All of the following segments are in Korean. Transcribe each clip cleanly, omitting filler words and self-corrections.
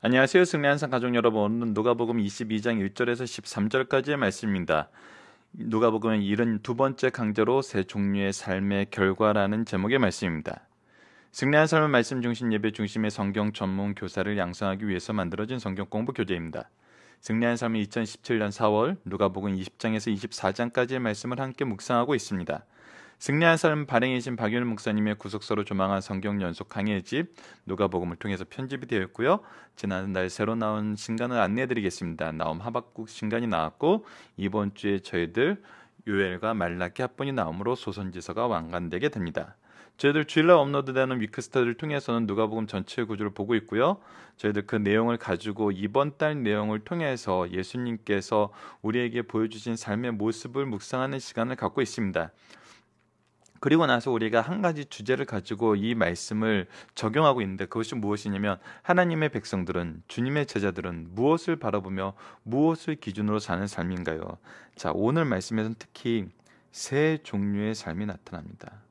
안녕하세요. 승리한상 가족 여러분. 오늘은 누가복음 22장 1절에서 13절까지의 말씀입니다. 누가복음의 72번째 강제로 세 종류의 삶의 결과라는 제목의 말씀입니다. 승리한 삶의 말씀 중심 예배 중심의 성경 전문 교사를 양성하기 위해서 만들어진 성경 공부 교재입니다. 승리한 삶은 2017년 4월 누가복음 20장에서 24장까지의 말씀을 함께 묵상하고 있습니다. 승리한 삶 발행이신 박윤 목사님의 구속서로 조망한 성경 연속 강해의 집 누가복음을 통해서 편집이 되어 있고요. 지난달 새로 나온 신간을 안내해드리겠습니다. 나옴 하박국 신간이 나왔고 이번 주에 저희들 요엘과 말라기 합본이 나오므로 소선지서가 완간되게 됩니다. 저희들 주일날 업로드되는 위크스터디를 통해서는 누가복음 전체 구조를 보고 있고요. 저희들 그 내용을 가지고 이번 달 내용을 통해서 예수님께서 우리에게 보여주신 삶의 모습을 묵상하는 시간을 갖고 있습니다. 그리고 나서 우리가 한 가지 주제를 가지고 이 말씀을 적용하고 있는데 그것이 무엇이냐면 하나님의 백성들은, 주님의 제자들은 무엇을 바라보며 무엇을 기준으로 사는 삶인가요? 자, 오늘 말씀에서는 특히 세 종류의 삶이 나타납니다.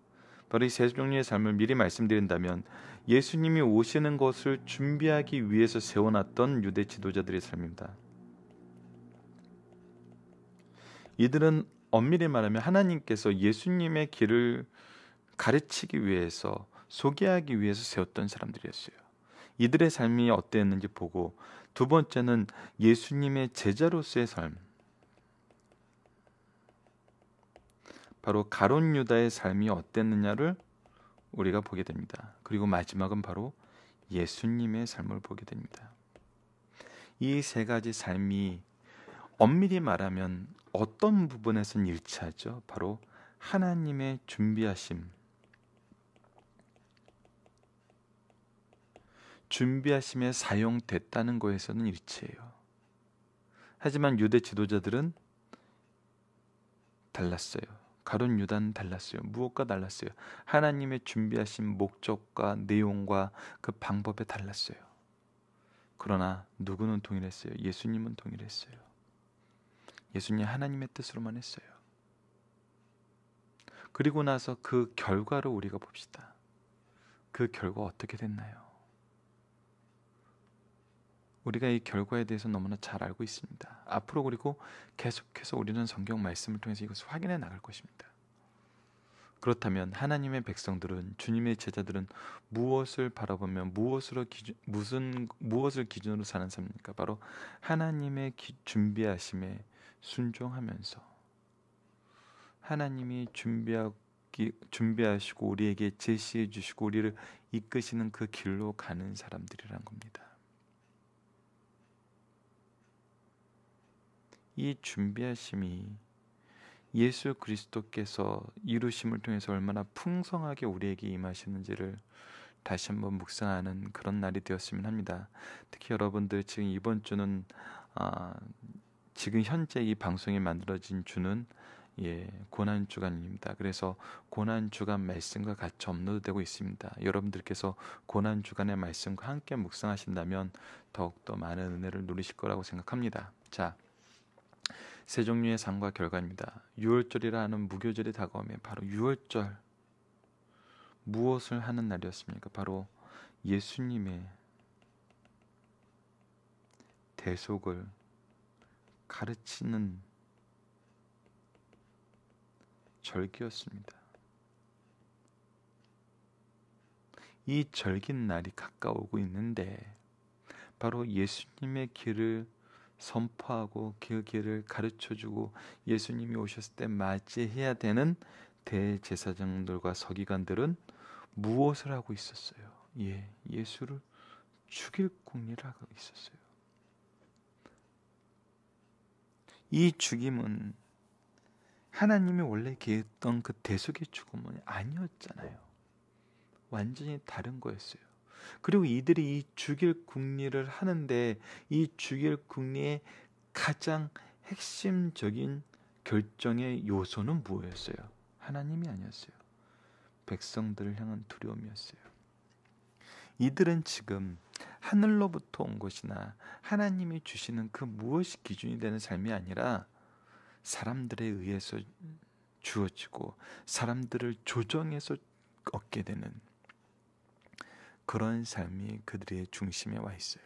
바로 이 세 종류의 삶을 미리 말씀드린다면 예수님이 오시는 것을 준비하기 위해서 세워놨던 유대 지도자들의 삶입니다. 이들은 엄밀히 말하면 하나님께서 예수님의 길을 가르치기 위해서, 소개하기 위해서 세웠던 사람들이었어요. 이들의 삶이 어땠는지 보고, 두 번째는 예수님의 제자로서의 삶, 바로 가룟 유다의 삶이 어땠느냐를 우리가 보게 됩니다. 그리고 마지막은 바로 예수님의 삶을 보게 됩니다. 이 세 가지 삶이 엄밀히 말하면 어떤 부분에서는 일치하죠? 바로 하나님의 준비하심에 사용됐다는 것에서는 일치해요. 하지만 유대 지도자들은 달랐어요. 가룟 유다는 달랐어요. 무엇과 달랐어요? 하나님의 준비하신 목적과 내용과 그 방법에 달랐어요. 그러나 누구는 동일했어요? 예수님은 동일했어요. 예수님 하나님의 뜻으로만 했어요. 그리고 나서 그 결과를 우리가 봅시다. 그 결과 어떻게 됐나요? 우리가 이 결과에 대해서 너무나 잘 알고 있습니다. 앞으로 그리고 계속해서 우리는 성경 말씀을 통해서 이것을 확인해 나갈 것입니다. 그렇다면 하나님의 백성들은, 주님의 제자들은 무엇을 바라보며 무엇을 기준으로 사는 삶입니까? 바로 하나님의 준비하심에 순종하면서 하나님이 준비하시고 우리에게 제시해 주시고 우리를 이끄시는 그 길로 가는 사람들이란 겁니다. 이 준비하심이 예수 그리스도께서 이루심을 통해서 얼마나 풍성하게 우리에게 임하시는지를 다시 한번 묵상하는 그런 날이 되었으면 합니다. 특히 여러분들 지금 이번 주는 지금 현재 이 방송이 만들어진 주는 고난 주간입니다. 그래서 고난 주간 말씀과 같이 업로드되고 있습니다. 여러분들께서 고난 주간의 말씀과 함께 묵상하신다면 더욱더 많은 은혜를 누리실 거라고 생각합니다. 자, 세 종류의 삶과 결과입니다. 유월절이라 하는 무교절이 다가오면 바로 유월절 무엇을 하는 날이었습니까? 바로 예수님의 대속을 가르치는 절기였습니다. 이 절긴 날이 가까우고 있는데 바로 예수님의 길을 선포하고 그 길을 가르쳐주고 예수님이 오셨을 때 맞이해야 되는 대제사장들과 서기관들은 무엇을 하고 있었어요? 예수를 죽일 궁리를 하고 있었어요. 이 죽임은 하나님이 원래 계획했던 그 대속의 죽음은 아니었잖아요. 완전히 다른 거였어요. 그리고 이들이 이 죽일 궁리를 하는데 이 죽일 궁리의 가장 핵심적인 결정의 요소는 무엇이었어요? 하나님이 아니었어요. 백성들을 향한 두려움이었어요. 이들은 지금 하늘로부터 온 것이나 하나님이 주시는 그 무엇이 기준이 되는 삶이 아니라 사람들에 의해서 주어지고 사람들을 조정해서 얻게 되는 그런 삶이 그들의 중심에 와 있어요.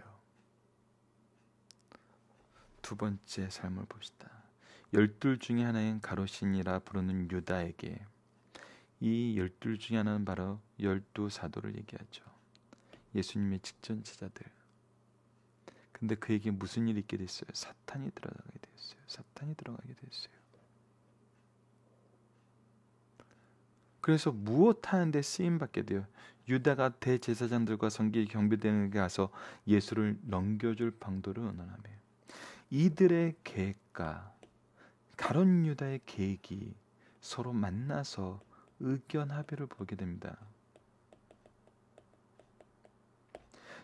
두 번째 삶을 봅시다. 12 중에 하나인 가로신이라 부르는 유다에게, 이 12 중에 하나는 바로 12 사도를 얘기하죠. 예수님의 직전 제자들. 근데 그에게 무슨 일이 있게 됐어요? 사탄이 들어가게 됐어요. 사탄이 들어가게 됐어요. 그래서 무엇 하는데 쓰임 받게 돼요. 유다가 대제사장들과 성기 경비대에게 가서 예수를 넘겨줄 방도를 의논하며, 이들의 계획과 가룟 유다의 계획이 서로 만나서 의견 합의를 보게 됩니다.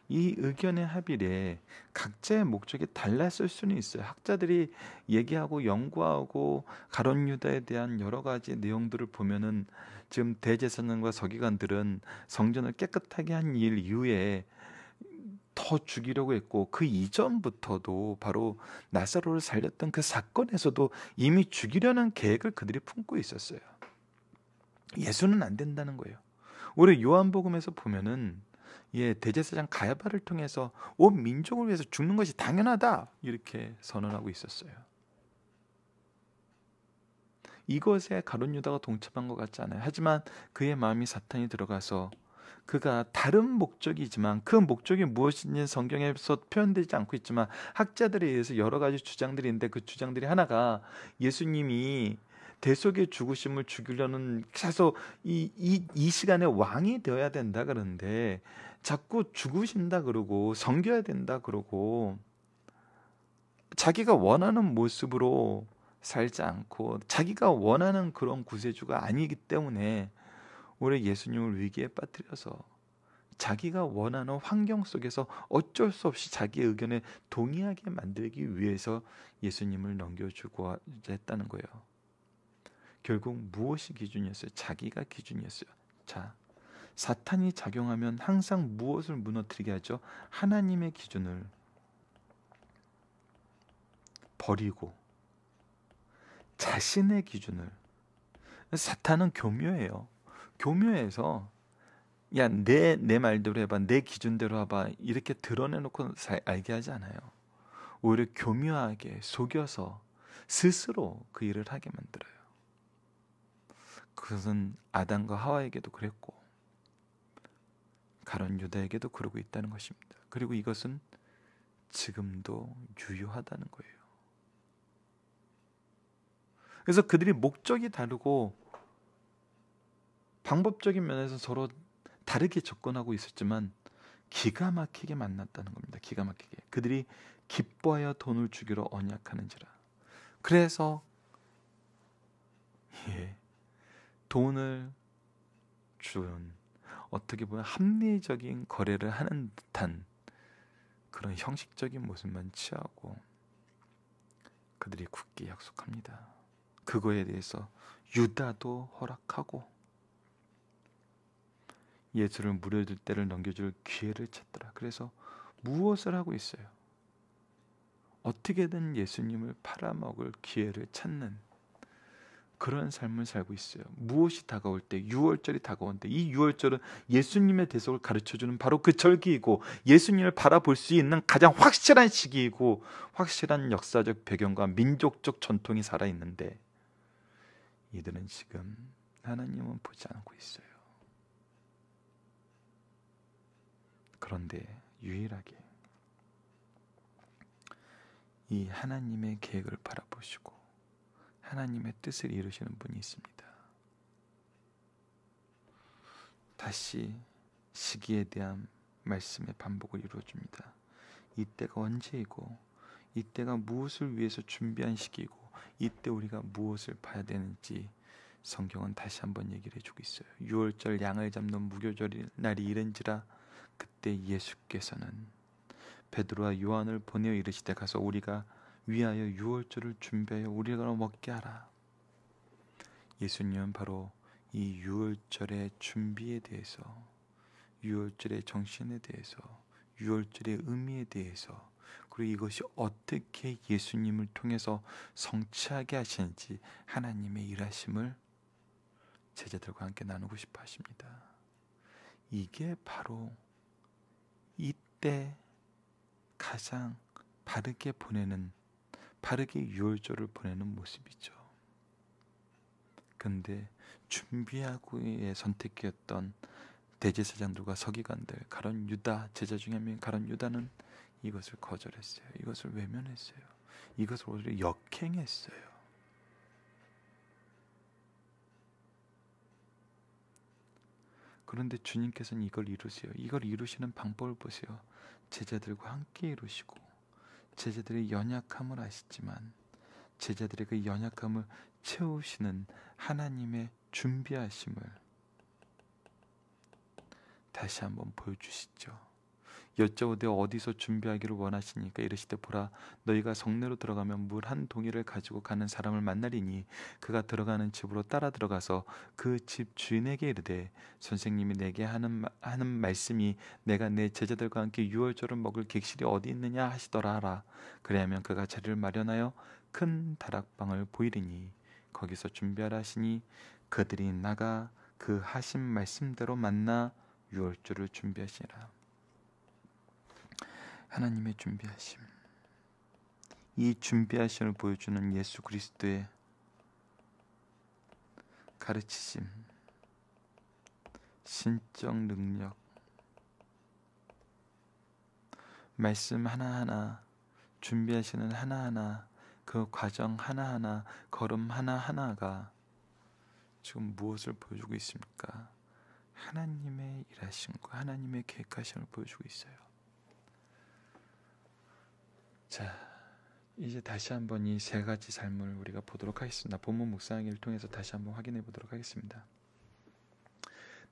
이 의견의 합의에 각자의 목적이 달랐을 수는 있어요. 학자들이 얘기하고 연구하고 가룟 유다에 대한 여러 가지 내용들을 보면은 지금 대제사장과 서기관들은 성전을 깨끗하게 한 일 이후에 더 죽이려고 했고, 그 이전부터도 바로 나사로를 살렸던 그 사건에서도 이미 죽이려는 계획을 그들이 품고 있었어요. 예수는 안 된다는 거예요. 우리 요한복음에서 보면은 대제사장 가야바를 통해서 온 민족을 위해서 죽는 것이 당연하다 이렇게 선언하고 있었어요. 이것에 가룟 유다가 동참한 것 같지 않아요. 하지만 그의 마음이 사탄이 들어가서 그가 다른 목적이지만, 그 목적이 무엇인지 성경에서 표현되지 않고 있지만 학자들에 의해서 여러 가지 주장들이 있는데, 그 주장들이 하나가 예수님이 대속의 죽으심을 죽이려는, 계속 이 시간에 왕이 되어야 된다 그러는데 자꾸 죽으신다 그러고 섬겨야 된다 그러고 자기가 원하는 모습으로 살지 않고 자기가 원하는 그런 구세주가 아니기 때문에 오히려 예수님을 위기에 빠뜨려서 자기가 원하는 환경 속에서 어쩔 수 없이 자기의 의견에 동의하게 만들기 위해서 예수님을 넘겨주고 했다는 거예요. 결국 무엇이 기준이었어요? 자기가 기준이었어요. 자, 사탄이 작용하면 항상 무엇을 무너뜨리게 하죠? 하나님의 기준을 버리고 자신의 기준을. 사탄은 교묘해요. 교묘해서 내 말대로 해봐, 내 기준대로 해봐 이렇게 드러내놓고 알게 하지 않아요. 오히려 교묘하게 속여서 스스로 그 일을 하게 만들어요. 그것은 아담과 하와에게도 그랬고 가룟 유다에게도 그러고 있다는 것입니다. 그리고 이것은 지금도 유효하다는 거예요. 그래서 그들이 목적이 다르고 방법적인 면에서 서로 다르게 접근하고 있었지만 기가 막히게 만났다는 겁니다. 기가 막히게. 그들이 기뻐하여 돈을 주기로 언약하는지라. 그래서 돈을 준, 어떻게 보면 합리적인 거래를 하는 듯한 그런 형식적인 모습만 취하고 그들이 굳게 약속합니다. 그거에 대해서 유다도 허락하고 예수를 무료될 때를 넘겨줄 기회를 찾더라. 그래서 무엇을 하고 있어요? 어떻게든 예수님을 팔아먹을 기회를 찾는 그런 삶을 살고 있어요. 무엇이 다가올 때, 유월절이 다가오는데, 이 유월절은 예수님의 대속을 가르쳐주는 바로 그 절기이고 예수님을 바라볼 수 있는 가장 확실한 시기이고 확실한 역사적 배경과 민족적 전통이 살아있는데 이들은 지금 하나님은 보지 않고 있어요. 그런데 유일하게 이 하나님의 계획을 바라보시고 하나님의 뜻을 이루시는 분이 있습니다. 다시 시기에 대한 말씀의 반복을 이루어줍니다. 이때가 언제이고 이때가 무엇을 위해서 준비한 시기이고 이때 우리가 무엇을 봐야 되는지 성경은 다시 한번 얘기를 해주고 있어요. 유월절 양을 잡는 무교절 날이 이른지라 그때 예수께서는 베드로와 요한을 보내어 이르시되 가서 우리가 위하여 유월절을 준비하여 우리가 먹게 하라. 예수님은 바로 이 유월절의 준비에 대해서, 유월절의 정신에 대해서, 유월절의 의미에 대해서, 그리고 이것이 어떻게 예수님을 통해서 성취하게 하시는지 하나님의 일하심을 제자들과 함께 나누고 싶어 하십니다. 이게 바로 이때 가장 바르게 보내는 바르게 유월절을 보내는 모습이죠. 그런데 준비하고의 선택이었던 대제사장들과 서기관들, 가룟 유다, 제자 중에 한 명인 가룟 유다는 이것을 거절했어요. 이것을 외면했어요. 이것을 오히려 역행했어요. 그런데 주님께서는 이걸 이루세요. 이걸 이루시는 방법을 보세요. 제자들과 함께 이루시고, 제자들의 연약함을 아시지만 제자들의 그 연약함을 채우시는 하나님의 준비하심을 다시 한번 보여주시죠. 여쭤오되 어디서 준비하기를 원하시니까 이르시되 보라, 너희가 성내로 들어가면 물 한 동이를 가지고 가는 사람을 만나리니 그가 들어가는 집으로 따라 들어가서 그 집 주인에게 이르되 선생님이 내게 하는 말씀이 내가 내 제자들과 함께 유월절을 먹을 객실이 어디 있느냐 하시더라 하라. 그리하면 그가 자리를 마련하여 큰 다락방을 보이리니 거기서 준비하라 하시니 그들이 나가 그 하신 말씀대로 만나 유월절을 준비하시니라. 하나님의 준비하심, 이 준비하심을 보여주는 예수 그리스도의 가르치심, 신적 능력, 말씀 하나하나, 준비하시는 하나하나, 그 과정 하나하나, 걸음 하나하나가 지금 무엇을 보여주고 있습니까? 하나님의 일하심과 하나님의 계획하심을 보여주고 있어요. 자, 이제 다시 한번 이 세 가지 삶을 우리가 보도록 하겠습니다. 본문 묵상하기를 통해서 다시 한번 확인해 보도록 하겠습니다.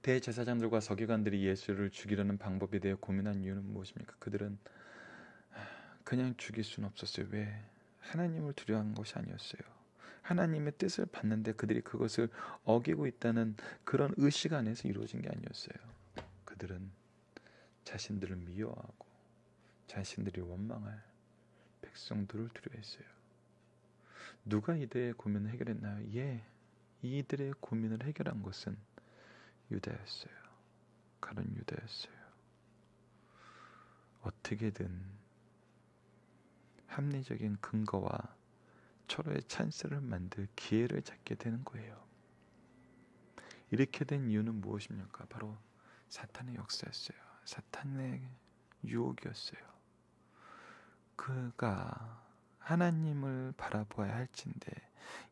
대제사장들과 서기관들이 예수를 죽이려는 방법에 대해 고민한 이유는 무엇입니까? 그들은 그냥 죽일 수는 없었어요. 왜? 하나님을 두려워한 것이 아니었어요. 하나님의 뜻을 받는데 그들이 그것을 어기고 있다는 그런 의식 안에서 이루어진 게 아니었어요. 그들은 자신들을 미워하고 자신들이 원망할 백성들을 두려워했어요. 누가 이들의 고민을 해결했나요? 이들의 고민을 해결한 것은 유다였어요. 가룟 유다였어요. 어떻게든 합리적인 근거와 서로의 찬스를 만들 기회를 찾게 되는 거예요. 이렇게 된 이유는 무엇입니까? 바로 사탄의 역사였어요. 사탄의 유혹이었어요. 그가 하나님을 바라보아야 할진데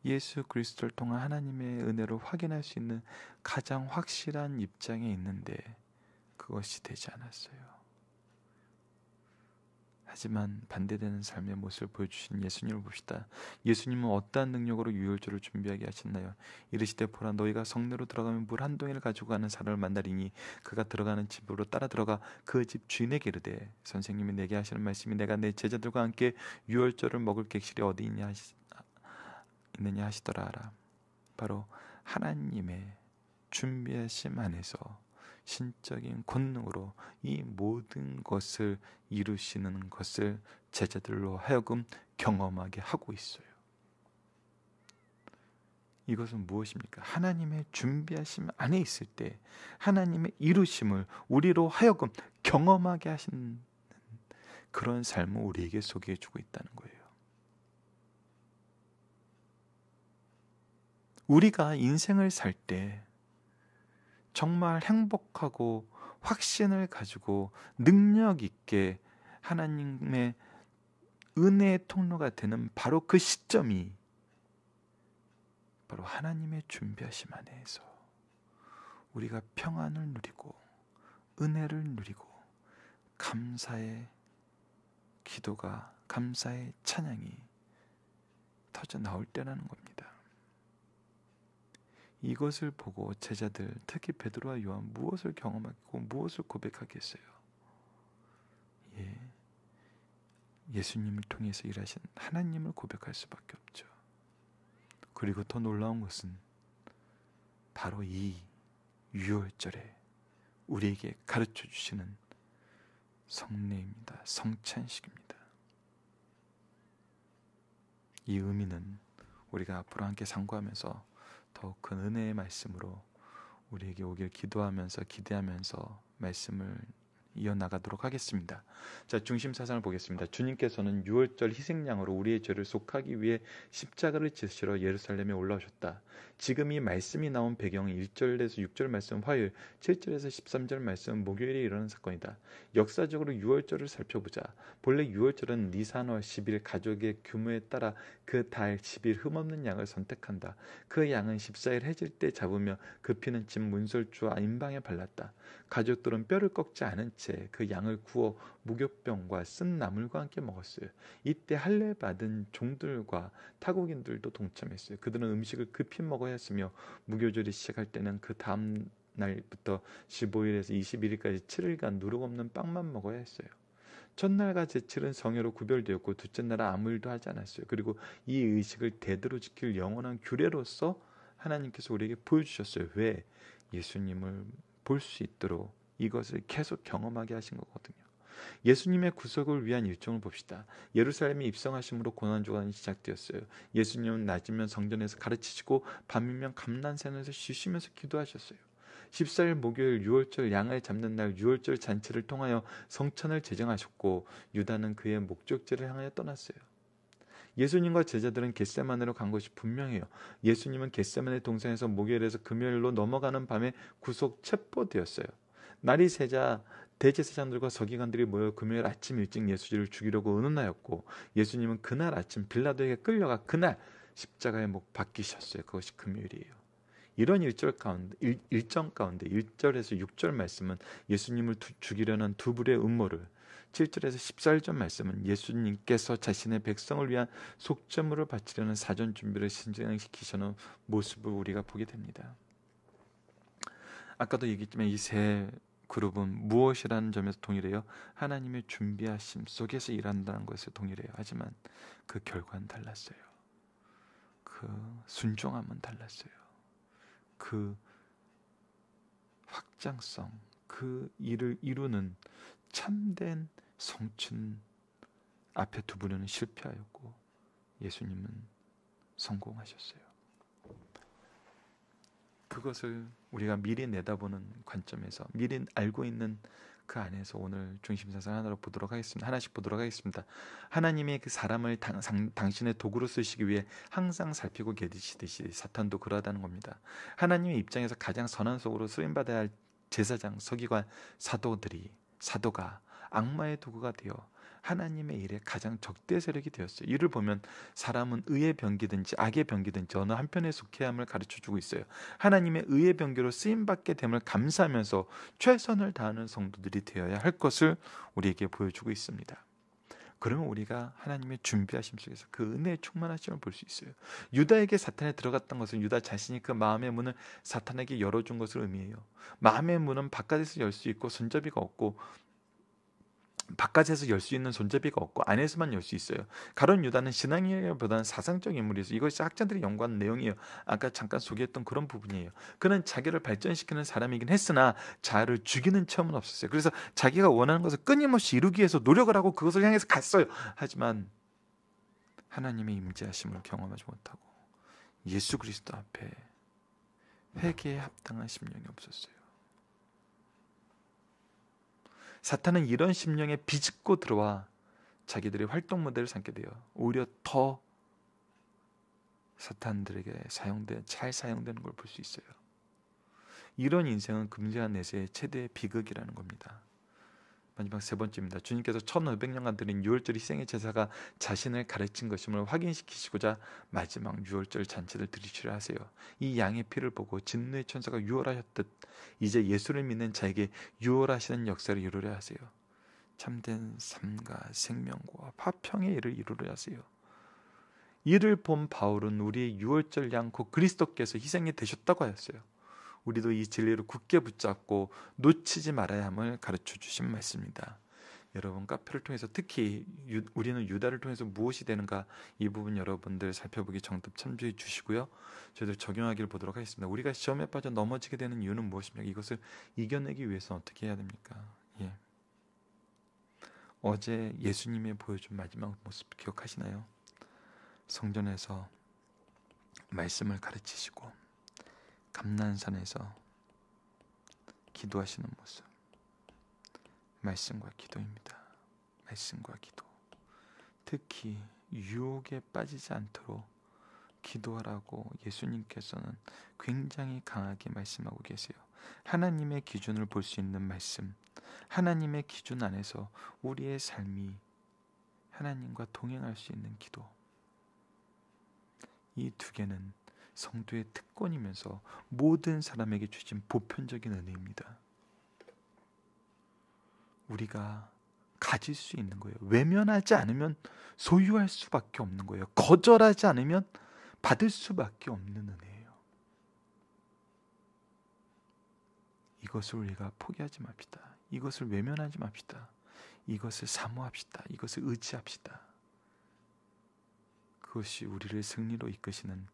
예수 그리스도를 통한 하나님의 은혜를 확인할 수 있는 가장 확실한 입장에 있는데 그것이 되지 않았어요. 하지만 반대되는 삶의 모습을 보여주신 예수님을 봅시다. 예수님은 어떠한 능력으로 유월절을 준비하게 하셨나요? 이르시되 보라, 너희가 성내로 들어가면 물 한 동이를 가지고 가는 사람을 만나리니 그가 들어가는 집으로 따라 들어가 그 집 주인에게 이르되 선생님이 내게 하시는 말씀이 내가 내 제자들과 함께 유월절을 먹을 객실이 어디 있느냐 하시더라 하라. 바로 하나님의 준비하심 안에서 신적인 권능으로 이 모든 것을 이루시는 것을 제자들로 하여금 경험하게 하고 있어요. 이것은 무엇입니까? 하나님의 준비하심 안에 있을 때 하나님의 이루심을 우리로 하여금 경험하게 하시는 그런 삶을 우리에게 소개해 주고 있다는 거예요. 우리가 인생을 살 때 정말 행복하고 확신을 가지고 능력 있게 하나님의 은혜의 통로가 되는 바로 그 시점이 바로 하나님의 준비하심 안에서 우리가 평안을 누리고 은혜를 누리고 감사의 기도가, 감사의 찬양이 터져 나올 때라는 겁니다. 이것을 보고 제자들, 특히 베드로와 요한 무엇을 경험하고 무엇을 고백하겠어요? 예수님을 통해서 일하신 하나님을 고백할 수밖에 없죠. 그리고 더 놀라운 것은 바로 이 유월절에 우리에게 가르쳐 주시는 성례입니다. 성찬식입니다. 이 의미는 우리가 앞으로 함께 상고하면서 더욱 큰 은혜의 말씀으로 우리에게 오길 기도하면서 기대하면서 말씀을 이어나가도록 하겠습니다. 자, 중심 사상을 보겠습니다. 주님께서는 유월절 희생양으로 우리의 죄를 속하기 위해 십자가를 지시러 예루살렘에 올라오셨다. 지금 이 말씀이 나온 배경은 1절에서 6절 말씀 화요일, 7절에서 13절 말씀 목요일에 일어난 사건이다. 역사적으로 유월절을 살펴보자. 본래 유월절은 니산월 10일 가족의 규모에 따라 그 달 10일 흠없는 양을 선택한다. 그 양은 14일 해질 때 잡으며 그 피는 집 문설주와 임방에 발랐다. 가족들은 뼈를 꺾지 않은 채 그 양을 구워 무교병과 쓴 나물과 함께 먹었어요. 이때 할례 받은 종들과 타국인들도 동참했어요. 그들은 음식을 급히 먹어야 했으며 무교절이 시작할 때는 그 다음 날부터 15일에서 21일까지 7일간 누룩 없는 빵만 먹어야 했어요. 첫날과 제칠은 성회로 구별되었고 둘째 날은 아무 일도 하지 않았어요. 그리고 이 의식을 대대로 지킬 영원한 규례로서 하나님께서 우리에게 보여주셨어요. 왜? 예수님을 볼 수 있도록 이것을 계속 경험하게 하신 거거든요. 예수님의 구속을 위한 일정을 봅시다. 예루살렘에 입성하심으로 고난주간이 시작되었어요. 예수님은 낮이면 성전에서 가르치시고 밤이면 감난산에서 쉬시면서 기도하셨어요. 14일 목요일 유월절 양을 잡는 날 유월절 잔치를 통하여 성천을 제정하셨고 유다는 그의 목적지를 향하여 떠났어요. 예수님과 제자들은 겟세마네로 간 것이 분명해요. 예수님은 겟세마네 동산에서 목요일에서 금요일로 넘어가는 밤에 구속 체포되었어요. 날이 새자 대제사장들과 서기관들이 모여 금요일 아침 일찍 예수를 죽이려고 의논하였고 예수님은 그날 아침 빌라도에게 끌려가 그날 십자가에 못 박히셨어요. 그것이 금요일이에요. 이런 일정 가운데 1절에서 6절 말씀은 예수님을 죽이려는 두 불의 음모를, 7절에서 14절 말씀은 예수님께서 자신의 백성을 위한 속죄물을 바치려는 사전 준비를 진행시키시는 모습을 우리가 보게 됩니다. 아까도 얘기했지만 이 세 그룹은 무엇이라는 점에서 동일해요. 하나님의 준비하심 속에서 일한다는 것에 동일해요. 하지만 그 결과는 달랐어요. 그 순종함은 달랐어요. 그 확장성, 그 일을 이루는 참된 성춘 앞에 두 분은 실패하였고 예수님은 성공하셨어요. 그것을 우리가 미리 내다보는 관점에서 미리 알고 있는 그 안에서 오늘 중심사상 하나로 보도록 하겠습니다. 하나씩 보도록 하겠습니다. 하나님이 그 사람을 당신의 도구로 쓰시기 위해 항상 살피고 계시듯이 사탄도 그러하다는 겁니다. 하나님의 입장에서 가장 선한 속으로 쓰임받아야 할 제사장, 서기관, 사도가 악마의 도구가 되어 하나님의 일에 가장 적대 세력이 되었어요. 이를 보면 사람은 의의 병기든지 악의 병기든지 어느 한편에 속해야 함을 가르쳐주고 있어요. 하나님의 의의 병기로 쓰임받게 됨을 감사하면서 최선을 다하는 성도들이 되어야 할 것을 우리에게 보여주고 있습니다. 그러면 우리가 하나님의 준비하심 속에서 그 은혜의 충만하심을 볼 수 있어요. 유다에게 사탄에 들어갔던 것은 유다 자신이 그 마음의 문을 사탄에게 열어준 것을 의미해요. 마음의 문은 바깥에서 열 수 있고 손잡이가 없고 바깥에서 열 수 있는 손잡이가 없고 안에서만 열 수 있어요. 가룟 유다는 신앙이보다는 사상적 인물이어서 이것이 학자들이 연구한 내용이에요. 아까 잠깐 소개했던 그런 부분이에요. 그는 자기를 발전시키는 사람이긴 했으나 자아를 죽이는 체험은 없었어요. 그래서 자기가 원하는 것을 끊임없이 이루기 위해서 노력을 하고 그것을 향해서 갔어요. 하지만 하나님의 임재하심을 경험하지 못하고 예수 그리스도 앞에 회개에 합당한 심령이 없었어요. 사탄은 이런 심령에 비집고 들어와 자기들의 활동 모델을 삼게 돼요. 오히려 더 사탄들에게 잘 사용되는 걸 볼 수 있어요. 이런 인생은 금세한 내세의 최대의 비극이라는 겁니다. 마지막 세 번째입니다. 주님께서 1500년간 드린 유월절 희생의 제사가 자신을 가르친 것임을 확인시키시고자 마지막 유월절 잔치를 드리시려 하세요. 이 양의 피를 보고 진노의 천사가 유월하셨듯 이제 예수를 믿는 자에게 유월하시는 역사를 이루려 하세요. 참된 삶과 생명과 화평의 일을 이루려 하세요. 이를 본 바울은 우리의 유월절 양 곧 그리스도께서 희생이 되셨다고 하였어요. 우리도 이 진리를 굳게 붙잡고 놓치지 말아야 함을 가르쳐 주신 말씀입니다. 여러분 카페를 통해서 특히 우리는 유다를 통해서 무엇이 되는가 이 부분 여러분들 살펴보기 정답 참조해 주시고요. 저희들 적용하기를 보도록 하겠습니다. 우리가 시험에 빠져 넘어지게 되는 이유는 무엇입니까? 이것을 이겨내기 위해서 어떻게 해야 됩니까? 어제 예수님이 보여준 마지막 모습 기억하시나요? 성전에서 말씀을 가르치시고 감난산에서 기도하시는 모습, 말씀과 기도입니다. 말씀과 기도. 특히 유혹에 빠지지 않도록 기도하라고 예수님께서는 굉장히 강하게 말씀하고 계세요. 하나님의 기준을 볼 수 있는 말씀, 하나님의 기준 안에서 우리의 삶이 하나님과 동행할 수 있는 기도. 이 두 개는 성도의 특권이면서 모든 사람에게 주신 보편적인 은혜입니다. 우리가 가질 수 있는 거예요. 외면하지 않으면 소유할 수밖에 없는 거예요. 거절하지 않으면 받을 수밖에 없는 은혜예요. 이것을 우리가 포기하지 맙시다. 이것을 외면하지 맙시다. 이것을 사모합시다. 이것을 의지합시다. 그것이 우리를 승리로 이끄시는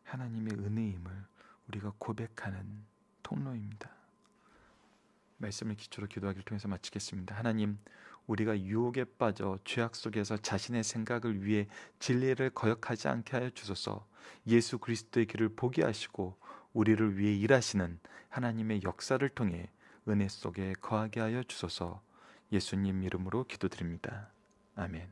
하나님의 은혜임을 우리가 고백하는 통로입니다. 말씀을 기초로 기도하기를 통해서 마치겠습니다. 하나님, 우리가 유혹에 빠져 죄악 속에서 자신의 생각을 위해 진리를 거역하지 않게 하여 주소서. 예수 그리스도의 길을 보게 하시고 우리를 위해 일하시는 하나님의 역사를 통해 은혜 속에 거하게 하여 주소서. 예수님 이름으로 기도드립니다. 아멘.